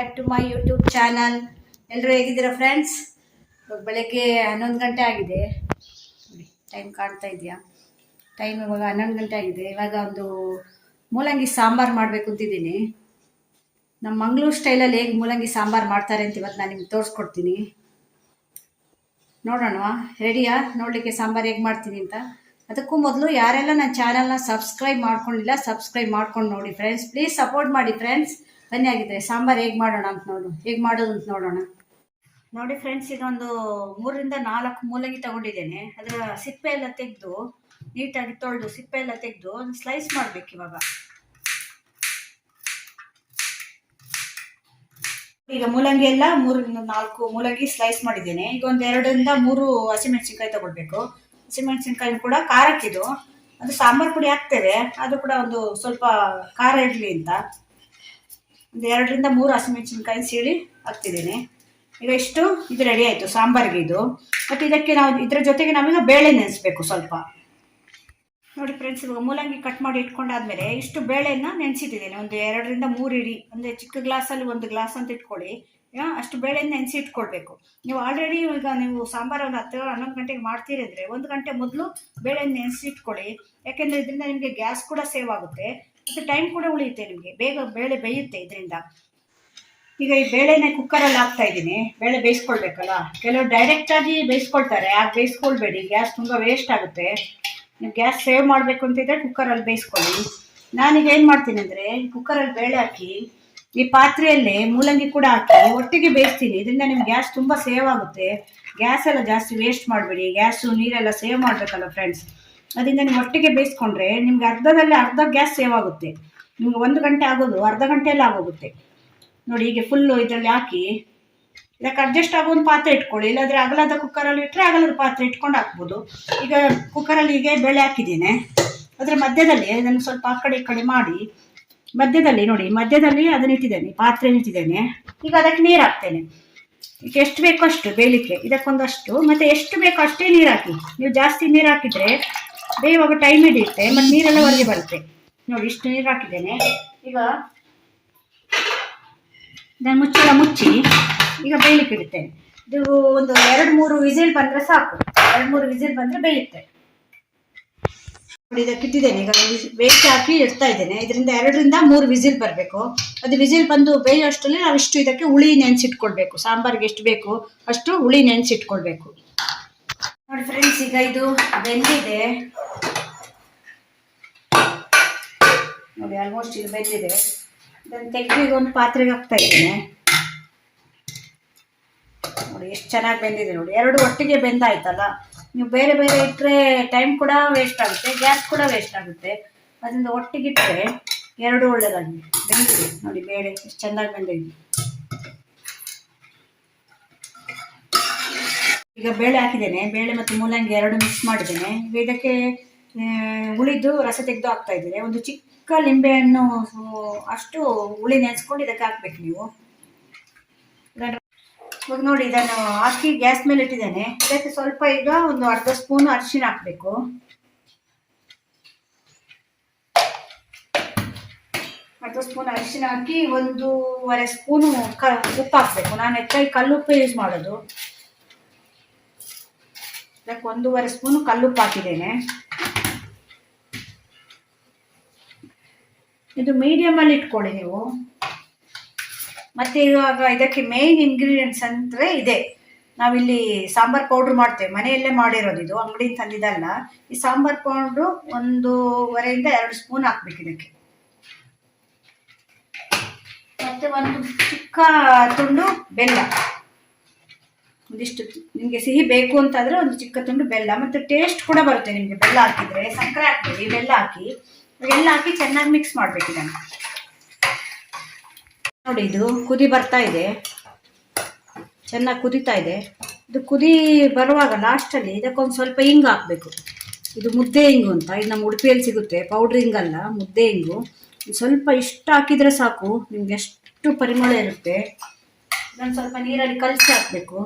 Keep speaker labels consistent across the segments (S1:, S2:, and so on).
S1: Back to my YouTube channel. ಎಲ್ಲರೂ ಹೇಗಿದ್ದೀರಾ friends? ಬೆಳಗ್ಗೆ 11 ಗಂಟೆ ಆಗಿದೆ. ಟೈಮ್ ಕಾಣ್ತಾ ಇದೆಯಾ? ಟೈಮ್ ಇವಾಗ 11 ಗಂಟೆ ಆಗಿದೆ. ಇವಾಗ ಒಂದು ಮೂಲಂಗಿ ಸಾಂಬಾರು ಮಾಡಬೇಕು ಅಂತಿದ್ದೀನಿ. ನಮ್ಮ ಮಂಗಳೂರು ಸ್ಟೈಲಲ್ಲಿ ಹೇಗೆ ಮೂಲಂಗಿ ಸಾಂಬಾರು ಮಾಡ್ತಾರೆ ಅಂತ ಇವತ್ತು ನಾನು ನಿಮ್ಗೆ ತೋರಿಸ್ಕೊಡ್ತೀನಿ. ನೋಡೋಣ, ರೆಡಿಯಾ ನೋಡಲಿಕ್ಕೆ ಸಾಂಬಾರು ಹೇಗೆ ಮಾಡ್ತೀನಿ ಅಂತ? ಅದಕ್ಕೂ ಮೊದಲು ಯಾರೆಲ್ಲ ನನ್ನ ಚಾನಲ್ನ ಸಬ್ಸ್ಕ್ರೈಬ್ ಮಾಡ್ಕೊಂಡಿಲ್ಲ ಸಬ್ಸ್ಕ್ರೈಬ್ ಮಾಡ್ಕೊಂಡು ನೋಡಿ ಫ್ರೆಂಡ್ಸ್. ಪ್ಲೀಸ್ ಸಪೋರ್ಟ್ ಮಾಡಿ ಫ್ರೆಂಡ್ಸ್. ಬನ್ನಿ ಆಗಿದ್ರೆ ಸಾಂಬಾರು ಹೇಗೆ ಮಾಡೋಣ ಅಂತ ಹೇಗೆ ಮಾಡೋದು ಅಂತ ನೋಡೋಣ. ನೋಡಿ ಫ್ರೆಂಡ್ಸ್, ಇದೊಂದು 3 ರಿಂದ 4 ಮೂಲಂಗಿ ತಗೊಂಡಿದ್ದೇನೆ. ಅದರ ಸಿಪ್ಪೆ ಎಲ್ಲ ತೆಗೆದು ನೀಟಾಗಿ ತೊಳೆದು ಸಿಪ್ಪೆ ಎಲ್ಲ ತೆಗೆದು ಒಂದು ಸ್ಲೈಸ್ ಮಾಡಬೇಕು. ಇವಾಗ ಈಗ ಮೂಲಂಗಿ ಎಲ್ಲ 3 ರಿಂದ 4 ಮೂಲಂಗಿ ಸ್ಲೈಸ್ ಮಾಡಿದ್ದೇನೆ. ಈಗ ಒಂದು 2 ರಿಂದ 3 ಹಸಿಮೆಣಸಿನ್ಕಾಯಿ ತಗೊಳ್ಬೇಕು. ಹಸಿಮೆಣಸಿನ್ಕಾಯಿ ಕೂಡ ಖಾರಕ್ಕಿದು, ಅದು ಸಾಂಬಾರು ಪುಡಿ ಹಾಕ್ತೇವೆ, ಅದು ಕೂಡ ಒಂದು ಸ್ವಲ್ಪ ಖಾರ ಇರಲಿ ಅಂತ ಒಂದು 2 ರಿಂದ 3 ಹಸಿಮೆಣಸಿನ್ಕಾಯಿ ಸೀಳಿ ಹಾಕ್ತಿದ್ದೇನೆ. ಈಗ ಇಷ್ಟು ಇದು ರೆಡಿ ಆಯಿತು ಸಾಂಬಾರಿಗೆ ಇದು. ಮತ್ತು ಇದಕ್ಕೆ ನಾವು ಇದರ ಜೊತೆಗೆ ನಾವೀಗ ಬೇಳೆ ನೆನೆಸ್ಬೇಕು ಸ್ವಲ್ಪ. ನೋಡಿ ಫ್ರೆಂಡ್ಸ್, ಇವಾಗ ಮೂಲಂಗಿ ಕಟ್ ಮಾಡಿ ಇಟ್ಕೊಂಡಾದ್ಮೇಲೆ ಇಷ್ಟು ಬೇಳೆನ ನೆನೆಸಿಟ್ಟಿದ್ದೇನೆ. ಒಂದು 2 ರಿಂದ 3 ಇಡಿ, ಅಂದರೆ ಚಿಕ್ಕ ಗ್ಲಾಸಲ್ಲಿ 1 ಗ್ಲಾಸ್ ಅಂತ ಇಟ್ಕೊಳ್ಳಿ. ಅಷ್ಟು ಬೇಳೆನ ನೆನೆಸಿ ಇಟ್ಕೊಳ್ಬೇಕು. ನೀವು ಆಲ್ರೆಡಿ ಈಗ ನೀವು ಸಾಂಬಾರು ಒಂದು 10-11 ಗಂಟೆಗೆ ಮಾಡ್ತೀರಿ ಅಂದರೆ 1 ಗಂಟೆ ಮೊದಲು ಬೇಳೆನ ನೆನೆಸಿ ಇಟ್ಕೊಳ್ಳಿ. ಯಾಕೆಂದರೆ ಇದರಿಂದ ನಿಮಗೆ ಗ್ಯಾಸ್ ಕೂಡ ಸೇವ್ ಆಗುತ್ತೆ ಮತ್ತು ಟೈಮ್ ಕೂಡ ಉಳಿಯುತ್ತೆ. ನಿಮಗೆ ಬೇಗ ಬೇಳೆ ಬೇಯುತ್ತೆ ಇದರಿಂದ. ಈಗ ಈ ಬೇಳೆನ ಕುಕ್ಕರಲ್ಲಿ ಹಾಕ್ತಾ ಇದ್ದೀನಿ. ಬೇಳೆ ಬೇಯಿಸ್ಕೊಳ್ಬೇಕಲ್ಲ, ಕೆಲವರು ಡೈರೆಕ್ಟಾಗಿ ಬೇಯಿಸ್ಕೊಳ್ತಾರೆ. ಆಗ ಬೇಯಿಸ್ಕೊಳ್ಬೇಡಿ, ಗ್ಯಾಸ್ ತುಂಬ ವೇಸ್ಟ್ ಆಗುತ್ತೆ. ನೀವು ಗ್ಯಾಸ್ ಸೇವ್ ಮಾಡಬೇಕು ಅಂತಿದ್ರೆ ಕುಕ್ಕರಲ್ಲಿ ಬೇಯಿಸ್ಕೊಳ್ಳಿ. ನಾನೀಗ ಏನು ಮಾಡ್ತೀನಿ ಅಂದರೆ ಕುಕ್ಕರಲ್ಲಿ ಬೇಳೆ ಹಾಕಿ ಈ ಪಾತ್ರೆಯಲ್ಲೇ ಮೂಲಂಗಿ ಕೂಡ ಹಾಕಿ ಒಟ್ಟಿಗೆ ಬೇಯಿಸ್ತೀನಿ. ಇದರಿಂದ ನಿಮ್ಗೆ ಗ್ಯಾಸ್ ತುಂಬ ಸೇವ್ ಆಗುತ್ತೆ. ಗ್ಯಾಸ್ ಎಲ್ಲ ಜಾಸ್ತಿ ವೇಸ್ಟ್ ಮಾಡಬೇಡಿ. ಗ್ಯಾಸು ನೀರೆಲ್ಲ ಸೇವ್ ಮಾಡಬೇಕಲ್ಲ ಫ್ರೆಂಡ್ಸ್. ಅದರಿಂದ ನೀವು ಒಟ್ಟಿಗೆ ಬೇಯಿಸ್ಕೊಂಡ್ರೆ ನಿಮ್ಗೆ ಅರ್ಧ ಗ್ಯಾಸ್ ಸೇವ್ ಆಗುತ್ತೆ. ನಿಮ್ಗೆ 1 ಗಂಟೆ ಆಗೋದು ಅರ್ಧ ಗಂಟೆಯಲ್ಲಿ ಆಗೋಗುತ್ತೆ. ನೋಡಿ, ಹೀಗೆ ಫುಲ್ಲು ಇದರಲ್ಲಿ ಹಾಕಿ ಇದಕ್ಕೆ ಅಡ್ಜಸ್ಟ್ ಆಗೋ ಒಂದು ಪಾತ್ರೆ ಇಟ್ಕೊಳ್ಳಿ. ಇಲ್ಲಾಂದರೆ ಅಗಲದ ಕುಕ್ಕರಲ್ಲಿ ಇಟ್ಟರೆ ಅಗಲದ ಪಾತ್ರೆ ಇಟ್ಕೊಂಡು ಹಾಕ್ಬೋದು. ಈಗ ಕುಕ್ಕರಲ್ಲಿ ಹೀಗೆ ಬೇಳೆ ಹಾಕಿದ್ದೇನೆ. ಅದರ ಮಧ್ಯದಲ್ಲಿ ಅದನ್ನು ಸ್ವಲ್ಪ ಆ ಕಡೆ ಈ ಕಡೆ ಮಾಡಿ ಮಧ್ಯದಲ್ಲಿ ನೋಡಿ, ಮಧ್ಯದಲ್ಲಿ ಅದನ್ನ ಇಟ್ಟಿದ್ದೇನೆ, ಪಾತ್ರೆ ಇಟ್ಟಿದ್ದೇನೆ. ಈಗ ಅದಕ್ಕೆ ನೀರು ಹಾಕ್ತೇನೆ. ಈಗ ಎಷ್ಟು ಬೇಕೋ ಅಷ್ಟು ಬೇಯಲಿಕ್ಕೆ ಇದಕ್ಕೊಂದಷ್ಟು, ಮತ್ತು ಎಷ್ಟು ಬೇಕೋ ಅಷ್ಟೇ ನೀರು ಹಾಕಿ. ನೀವು ಜಾಸ್ತಿ ನೀರು ಹಾಕಿದರೆ ಬೇಯುವಾಗ ಟೈಮ್ ಹಿಡಿಯುತ್ತೆ ಮತ್ತು ನೀರೆಲ್ಲ ಹೊರಗೆ ಬರುತ್ತೆ. ನೋಡಿ, ಇಷ್ಟು ನೀರು ಹಾಕಿದ್ದೇನೆ. ಈಗ ಇದನ್ನು ಮುಚ್ಚಳ ಮುಚ್ಚಿ ಈಗ ಬೇಯಲಿಕ್ಕೆ ಇಡುತ್ತೇನೆ. ಇದು ಒಂದು 2-3 ವಿಸಿಲ್ ಬಂದರೆ ಸಾಕು. 2-3 ವಿಸಿಲ್ ಬಂದರೆ ಬೇಯುತ್ತೆ. ನೋಡಿ, ಇದಕ್ಕೆ ಇಟ್ಟಿದ್ದೇನೆ. ಈಗ ಬೇಯಿಸಿ ಹಾಕಿ ಇಡ್ತಾ ಇದ್ದೇನೆ. ಇದರಿಂದ 2 ರಿಂದ 3 ವಿಸಿಲ್ ಬರಬೇಕು. ಅದು ವಿಸಿಲ್ ಬಂದು ಬೇಯೋಷ್ಟರಲ್ಲಿ ನಾವು ಇಷ್ಟು ಇದಕ್ಕೆ ಹುಳಿ ನೆನೆಸಿಟ್ಕೊಳ್ಬೇಕು. ಸಾಂಬಾರಿಗೆ ಎಷ್ಟು ಬೇಕು ಅಷ್ಟು ಹುಳಿ ನೆನೆಸಿಟ್ಕೊಳ್ಬೇಕು. ನೋಡಿ ಫ್ರೆಂಡ್ಸ್, ಈಗ ಇದು ಬೆಂದಿದೆ. ನೋಡಿ, ಆಲ್ಮೋಸ್ಟ್ ಇದು ಬೆಂದಿದೆ. ಇದನ್ನು ತೆಗೆದು ಈಗ ಒಂದು ಪಾತ್ರೆಗೆ ಹಾಕ್ತಾ ಇದ್ದೇನೆ. ನೋಡಿ ಎಷ್ಟು ಚೆನ್ನಾಗಿ ಬೆಂದಿದೆ. ನೋಡಿ, 2 ಒಟ್ಟಿಗೆ ಬೆಂದಾಯ್ತಲ್ಲ. ನೀವು ಬೇರೆ ಬೇರೆ ಇಟ್ಟರೆ ಟೈಮ್ ಕೂಡ ವೇಸ್ಟ್ ಆಗುತ್ತೆ, ಗ್ಯಾಸ್ ಕೂಡ ವೇಸ್ಟ್ ಆಗುತ್ತೆ. ಅದರಿಂದ ಒಟ್ಟಿಗೆ ಇಟ್ಟರೆ 2 ಒಳ್ಳೆದಾಗಿ ಬೆಂದಿದೆ. ನೋಡಿ, ಬೇಳೆ ಎಷ್ಟು ಚೆನ್ನಾಗಿ ಬೆಂದಿದೆ. ಈಗ ಬೇಳೆ ಹಾಕಿದ್ದೇನೆ. ಬೇಳೆ ಮತ್ತು ಮೂಲಂಗಿ 2 ಮಿಕ್ಸ್ ಮಾಡಿದ್ದೇನೆ. ಈಗ ಇದಕ್ಕೆ ಹುಳಿದು ರಸ ತೆಗೆದು ಹಾಕ್ತಾ ಇದ್ದೇನೆ. ಒಂದು ಚಿಕ್ಕ ಲಿಂಬೆಹಣ್ಣು ಅಷ್ಟು ಹುಳಿ ನೆನೆಸ್ಕೊಂಡು ಇದಕ್ಕೆ ಹಾಕ್ಬೇಕು ನೀವು. ಇವಾಗ ನೋಡಿ, ಇದನ್ನು ಹಾಕಿ ಗ್ಯಾಸ್ ಮೇಲೆ ಇಟ್ಟಿದ್ದೇನೆ. ಇದಕ್ಕೆ ಸ್ವಲ್ಪ ಈಗ ಒಂದು ಅರ್ಧ ಸ್ಪೂನ್ ಅರಿಶಿನ ಹಾಕಬೇಕು. ಅರ್ಧ ಸ್ಪೂನ್ ಅರಿಶಿನ ಹಾಕಿ 1.5 ಸ್ಪೂನು ಉಪ್ಪು ಹಾಕಬೇಕು. ನಾನು ಹೆಚ್ಚಾಗಿ ಕಲ್ಲುಪ್ಪು ಯೂಸ್ ಮಾಡೋದು. ಇದಕ್ಕೆ 1.5 ಸ್ಪೂನು ಕಲ್ಲುಪ್ಪು ಹಾಕಿದ್ದೇನೆ. ಇದು ಮೀಡಿಯಮಲ್ಲಿ ಇಟ್ಕೊಳ್ಳಿ ನೀವು. ಮತ್ತು ಇವಾಗ ಇದಕ್ಕೆ ಮೇಯ್ನ್ ಇಂಗ್ರೀಡಿಯೆಂಟ್ಸ್ ಅಂದರೆ ಇದೆ. ನಾವಿಲ್ಲಿ ಸಾಂಬಾರು ಪೌಡ್ರ್ ಮಾಡ್ತೇವೆ, ಮನೆಯಲ್ಲೇ ಮಾಡಿರೋದು, ಇದು ಅಂಗಡಿಯಿಂದ ತಂದಿದ್ದಲ್ಲ. ಈ ಸಾಂಬಾರು ಪೌಡ್ರು 1.5 ರಿಂದ 2 ಸ್ಪೂನ್ ಹಾಕ್ಬೇಕು ಇದಕ್ಕೆ. ಮತ್ತು ಒಂದು ಚಿಕ್ಕ ತುಂಡು ಬೆಲ್ಲ, ಒಂದಿಷ್ಟು ನಿಮಗೆ ಸಿಹಿ ಬೇಕು ಅಂತಂದರೆ ಒಂದು ಚಿಕ್ಕ ತುಂಡು ಬೆಲ್ಲ. ಮತ್ತು ಟೇಸ್ಟ್ ಕೂಡ ಬರುತ್ತೆ ನಿಮಗೆ ಬೆಲ್ಲ ಹಾಕಿದರೆ. ಸಕ್ಕರೆ ಹಾಕ್ತೀವಿ, ಬೆಲ್ಲ ಹಾಕಿ ಎಲ್ಲ ಹಾಕಿ ಚೆನ್ನಾಗಿ ಮಿಕ್ಸ್ ಮಾಡಬೇಕು ಇದನ್ನು. ನೋಡಿ, ಇದು ಕುದಿ ಬರ್ತಾ ಇದೆ, ಚೆನ್ನಾಗಿ ಕುದೀತಾ ಇದೆ. ಇದು ಕುದಿ ಬರುವಾಗ ಲಾಸ್ಟಲ್ಲಿ ಇದಕ್ಕೊಂದು ಸ್ವಲ್ಪ ಹಿಂಗು ಹಾಕಬೇಕು. ಇದು ಮುದ್ದೆ ಹಿಂಗು ಅಂತ, ಇದು ನಮ್ಮ ಉಡುಪಿಯಲ್ಲಿ ಸಿಗುತ್ತೆ. ಪೌಡ್ರ್ ಹಿಂಗಲ್ಲ, ಮುದ್ದೆ ಹಿಂಗು. ಸ್ವಲ್ಪ ಇಷ್ಟು ಹಾಕಿದರೆ ಸಾಕು, ನಿಮ್ಗೆ ಎಷ್ಟು ಪರಿಮಳ ಇರುತ್ತೆ. ಇದನ್ನು ಸ್ವಲ್ಪ ನೀರಲ್ಲಿ ಕಲಸಿ ಹಾಕಬೇಕು.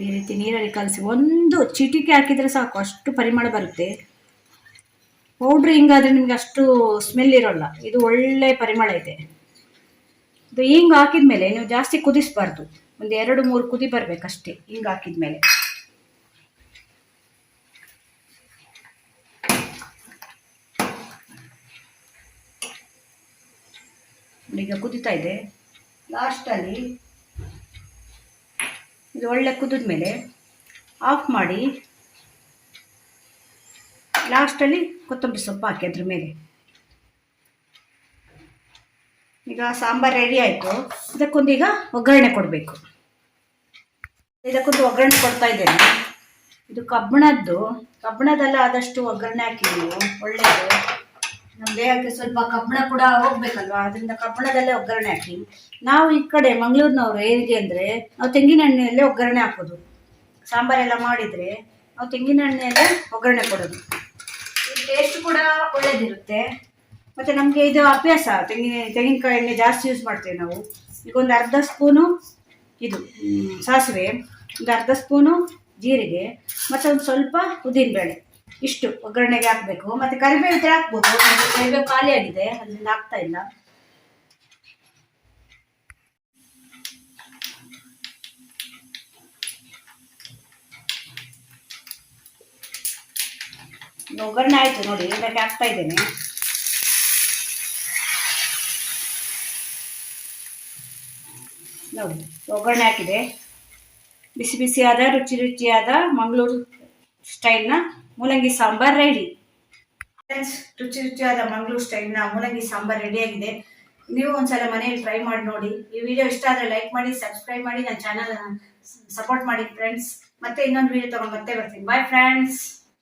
S1: ಈ ರೀತಿ ನೀರಲ್ಲಿ ಕಲಸಿ 1 ಚಿಟಿಕೆ ಹಾಕಿದರೆ ಸಾಕು, ಅಷ್ಟು ಪರಿಮಳ ಬರುತ್ತೆ. ಪೌಡ್ರ್ ಹಿಂಗಾದರೆ ನಿಮ್ಗೆ ಅಷ್ಟು ಸ್ಮೆಲ್ ಇರೋಲ್ಲ. ಇದು ಒಳ್ಳೆ ಪರಿಮಳ ಇದೆ. ಇದು ಹಿಂಗೆ ಹಾಕಿದ್ಮೇಲೆ ನೀವು ಜಾಸ್ತಿ ಕುದಿಸ್ಬಾರ್ದು, ಒಂದು 2-3 ಕುದಿ ಬರ್ಬೇಕಷ್ಟೇ ಹಿಂಗೆ ಹಾಕಿದ್ಮೇಲೆ. ಈಗ ಕುದಿತಾ ಇದೆ. ಲಾಸ್ಟಲ್ಲಿ ಇದು ಒಳ್ಳೆ ಕುದಿದ್ಮೇಲೆ ಆಫ್ ಮಾಡಿ ಲಾಸ್ಟಲ್ಲಿ ಕೊತ್ತಂಬರಿ ಸೊಪ್ಪು ಹಾಕಿ ಅದ್ರ ಮೇಲೆ. ಈಗ ಸಾಂಬಾರು ರೆಡಿ ಆಯಿತು. ಇದಕ್ಕೊಂದೀಗ ಒಗ್ಗರಣೆ ಕೊಡಬೇಕು. ಇದಕ್ಕೊಂದು ಒಗ್ಗರಣೆ ಕೊಡ್ತಾ ಇದ್ದೇನೆ. ಇದು ಕಬ್ಬಣದೆಲ್ಲ ಆದಷ್ಟು ಒಗ್ಗರಣೆ ಹಾಕಿ ನೀವು, ಒಳ್ಳೆಯದು. ನಮ್ಮ ದೇಹಕ್ಕೆ ಸ್ವಲ್ಪ ಕಬ್ಬಣ ಕೂಡ ಹೋಗ್ಬೇಕಲ್ವಾ, ಅದರಿಂದ ಕಬ್ಬಣದಲ್ಲೇ ಒಗ್ಗರಣೆ ಹಾಕಿ. ನಾವು ಈ ಕಡೆ ಮಂಗಳೂರಿನವ್ರು ಹೇಗೆ ಅಂದರೆ, ನಾವು ತೆಂಗಿನ ಎಣ್ಣೆಯಲ್ಲೇ ಒಗ್ಗರಣೆ ಹಾಕೋದು. ಸಾಂಬಾರೆಲ್ಲ ಮಾಡಿದರೆ ನಾವು ತೆಂಗಿನ ಎಣ್ಣೆಯಲ್ಲೇ ಒಗ್ಗರಣೆ ಕೊಡೋದು. ಈ ಟೇಸ್ಟ್ ಕೂಡ ಒಳ್ಳೇದಿರುತ್ತೆ. ಮತ್ತು ನಮಗೆ ಇದು ಅಭ್ಯಾಸ, ತೆಂಗಿನಕಾಯಿ ಎಣ್ಣೆ ಜಾಸ್ತಿ ಯೂಸ್ ಮಾಡ್ತೇವೆ ನಾವು. ಈಗ ಒಂದು ಅರ್ಧ ಸ್ಪೂನು ಇದು ಸಾಸಿವೆ, ಒಂದು ಅರ್ಧ ಸ್ಪೂನು ಜೀರಿಗೆ, ಮತ್ತು ಒಂದು ಸ್ವಲ್ಪ ಉದ್ದಿನಬೇಳೆ, ಇಷ್ಟು ಒಗ್ಗರಣೆಗೆ ಹಾಕಬೇಕು. ಮತ್ತು ಕರಿಬೇವು ಇದ್ರೆ ಹಾಕ್ಬೋದು. ಕರಿಬೇವು ಖಾಲಿ ಆಗಿದೆ, ಅದರಿಂದ ಹಾಕ್ತಾ ಇಲ್ಲ. ಒಗ್ಗರಣೆ ಆಯಿತು ನೋಡಿ, ಇದಕ್ಕೆ ಹಾಕ್ತಾ ಇದ್ದೇನೆ. ನೋಡಿ ಒಗ್ಗರಣೆ ಹಾಕಿದೆ. ಬಿಸಿ ಬಿಸಿಯಾದ ರುಚಿಯಾದ ಮಂಗಳೂರು ಸ್ಟೈಲ್ನ ಮೂಲಂಗಿ ಸಾಂಬಾರ್ ರೆಡಿ. ಫ್ರೆಂಡ್ಸ್, ರುಚಿಯಾದ ಮಂಗಳೂರು ಸ್ಟೈಲ್ನ ಮೂಲಂಗಿ ಸಾಂಬಾರ್ ರೆಡಿಯಾಗಿದೆ. ನೀವು ಒಂದ್ಸಲ ಮನೆಯಲ್ಲಿ ಟ್ರೈ ಮಾಡಿ ನೋಡಿ. ಈ ವಿಡಿಯೋ ಇಷ್ಟ ಆದರೆ ಲೈಕ್ ಮಾಡಿ, ಸಬ್ಸ್ಕ್ರೈಬ್ ಮಾಡಿ, ನನ್ನ ಚಾನಲ್ ಸಪೋರ್ಟ್ ಮಾಡಿ ಫ್ರೆಂಡ್ಸ್. ಮತ್ತೆ ಇನ್ನೊಂದು ವಿಡಿಯೋ ತಗೊಂಡು ಮತ್ತೆ ಬರ್ತೀನಿ. Bye friends.